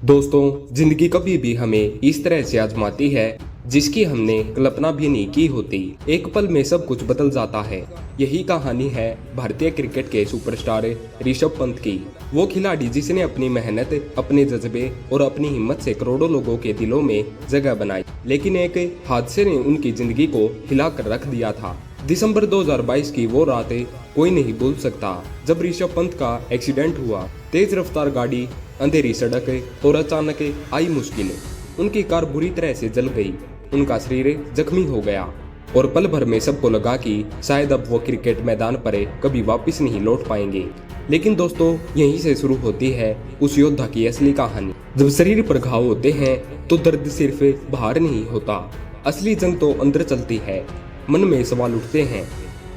दोस्तों, जिंदगी कभी भी हमें इस तरह से आजमाती है जिसकी हमने कल्पना भी नहीं की होती। एक पल में सब कुछ बदल जाता है। यही कहानी है भारतीय क्रिकेट के सुपरस्टार ऋषभ पंत की। वो खिलाड़ी जिसने अपनी मेहनत, अपने जज्बे और अपनी हिम्मत से करोड़ों लोगों के दिलों में जगह बनाई, लेकिन एक हादसे ने उनकी जिंदगी को हिला कर रख दिया था। दिसंबर 2022 की वो रात कोई नहीं भूल सकता जब ऋषभ पंत का एक्सीडेंट हुआ। तेज रफ्तार गाड़ी, अंधेरी सड़क और अचानक आई मुश्किल। उनकी कार बुरी तरह से जल गई, उनका शरीर जख्मी हो गया और पल भर में सबको लगा कि शायद अब वो क्रिकेट मैदान पर कभी वापस नहीं लौट पाएंगे। लेकिन दोस्तों, यहीं से शुरू होती है उस योद्धा की असली कहानी। जब शरीर पर घाव होते हैं तो दर्द सिर्फ बाहर नहीं होता, असली जंग तो अंदर चलती है। मन में सवाल उठते हैं,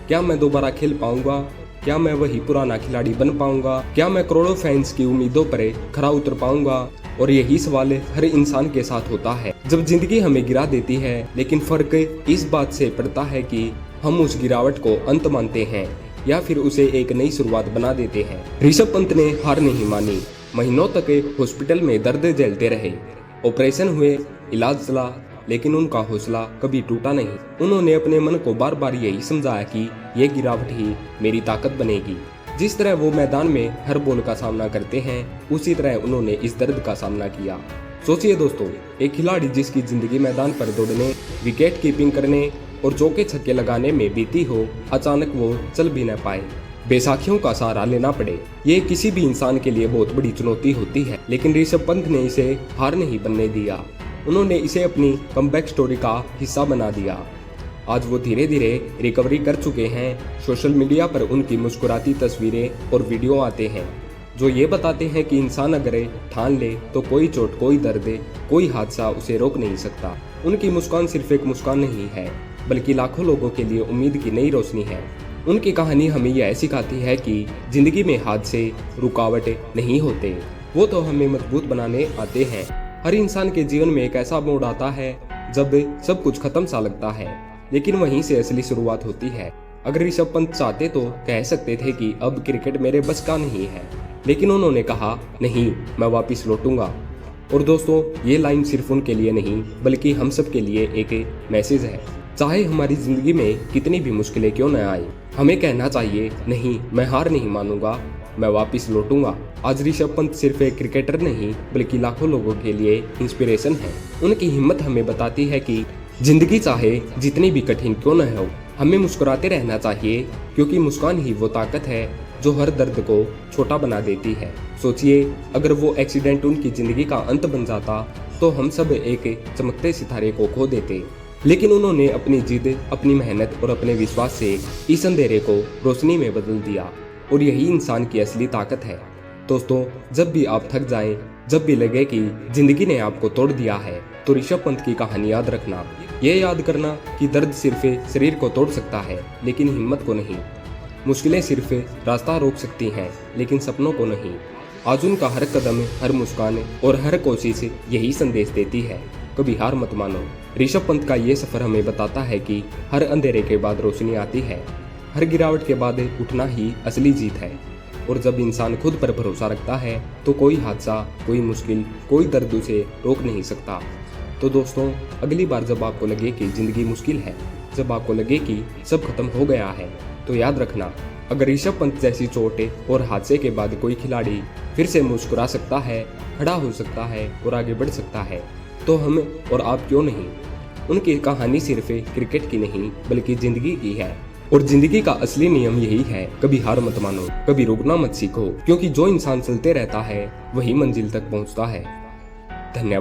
क्या मैं दोबारा खेल पाऊंगा? क्या मैं वही पुराना खिलाड़ी बन पाऊंगा? क्या मैं करोड़ों फैंस की उम्मीदों पर खरा उतर पाऊंगा? और यही सवाल हर इंसान के साथ होता है जब जिंदगी हमें गिरा देती है। लेकिन फर्क इस बात से पड़ता है कि हम उस गिरावट को अंत मानते हैं या फिर उसे एक नई शुरुआत बना देते हैं। ऋषभ पंत ने हार नहीं मानी। महीनों तक हॉस्पिटल में दर्द झेलते रहे, ऑपरेशन हुए, इलाज चला, लेकिन उनका हौसला कभी टूटा नहीं। उन्होंने अपने मन को बार बार यही समझाया कि ये गिरावट ही मेरी ताकत बनेगी। जिस तरह वो मैदान में हर बॉल का सामना करते हैं, उसी तरह उन्होंने इस दर्द का सामना किया। सोचिए दोस्तों, एक खिलाड़ी जिसकी जिंदगी मैदान पर दौड़ने, विकेट कीपिंग करने और चौके छक्के लगाने में बीती हो, अचानक वो चल भी न पाए, बैसाखियों का सहारा लेना पड़े। ये किसी भी इंसान के लिए बहुत बड़ी चुनौती होती है, लेकिन ऋषभ पंत ने इसे हार नहीं बनने दिया। उन्होंने इसे अपनी कमबैक स्टोरी का हिस्सा बना दिया। आज वो धीरे धीरे रिकवरी कर चुके हैं। सोशल मीडिया पर उनकी मुस्कुराती तस्वीरें और वीडियो आते हैं जो ये बताते हैं कि इंसान अगर ठान ले तो कोई चोट, कोई दर्द, कोई हादसा उसे रोक नहीं सकता। उनकी मुस्कान सिर्फ एक मुस्कान नहीं है, बल्कि लाखों लोगों के लिए उम्मीद की नई रोशनी है। उनकी कहानी हमें यह सिखाती है कि जिंदगी में हादसे रुकावट नहीं होते, वो तो हमें मजबूत बनाने आते हैं। हर इंसान के जीवन में एक ऐसा मोड़ आता है जब सब कुछ खत्म सा लगता है, लेकिन वहीं से असली शुरुआत होती है। अगर ऋषभ पंत चाहते तो कह सकते थे कि अब क्रिकेट मेरे बस का नहीं है, लेकिन उन्होंने कहा नहीं, मैं वापस लौटूंगा। और दोस्तों, ये लाइन सिर्फ उनके लिए नहीं बल्कि हम सब के लिए एक मैसेज है। चाहे हमारी जिंदगी में कितनी भी मुश्किलें क्यों न आए, हमें कहना चाहिए, नहीं, मैं हार नहीं मानूंगा, मैं वापस लौटूंगा। आज ऋषभ पंत सिर्फ एक क्रिकेटर नहीं बल्कि लाखों लोगों के लिए इंस्पिरेशन है। उनकी हिम्मत हमें बताती है कि जिंदगी चाहे जितनी भी कठिन क्यों न हो, हमें मुस्कुराते रहना चाहिए, क्योंकि मुस्कान ही वो ताकत है जो हर दर्द को छोटा बना देती है। सोचिए, अगर वो एक्सीडेंट उनकी जिंदगी का अंत बन जाता तो हम सब एक चमकते सितारे को खो देते। लेकिन उन्होंने अपनी जिद, अपनी मेहनत और अपने विश्वास से इस अंधेरे को रोशनी में बदल दिया, और यही इंसान की असली ताकत है। दोस्तों, जब भी आप थक जाएं, जब भी लगे कि जिंदगी ने आपको तोड़ दिया है, तो ऋषभ पंत की कहानी याद रखना। ये याद करना कि दर्द सिर्फ शरीर को तोड़ सकता है, लेकिन हिम्मत को नहीं। मुश्किलें सिर्फ रास्ता रोक सकती हैं, लेकिन सपनों को नहीं। आज उनका हर कदम, हर मुस्कान और हर कोशिश यही संदेश देती है, कभी हार मत मानो। ऋषभ पंत का ये सफर हमें बताता है कि हर अंधेरे के बाद रोशनी आती है, हर गिरावट के बाद उठना ही असली जीत है। और जब इंसान खुद पर भरोसा रखता है तो कोई हादसा, कोई मुश्किल, कोई दर्द उसे रोक नहीं सकता। तो दोस्तों, अगली बार जब आपको लगे कि जिंदगी मुश्किल है, जब आपको लगे कि सब खत्म हो गया है, तो याद रखना, अगर ऋषभ पंत जैसी चोट और हादसे के बाद कोई खिलाड़ी फिर से मुस्कुरा सकता है, खड़ा हो सकता है और आगे बढ़ सकता है, तो हम और आप क्यों नहीं। उनकी कहानी सिर्फ क्रिकेट की नहीं बल्कि जिंदगी की है, और जिंदगी का असली नियम यही है, कभी हार मत मानो, कभी रुकना मत सीखो, क्योंकि जो इंसान चलते रहता है वही मंजिल तक पहुंचता है। धन्यवाद।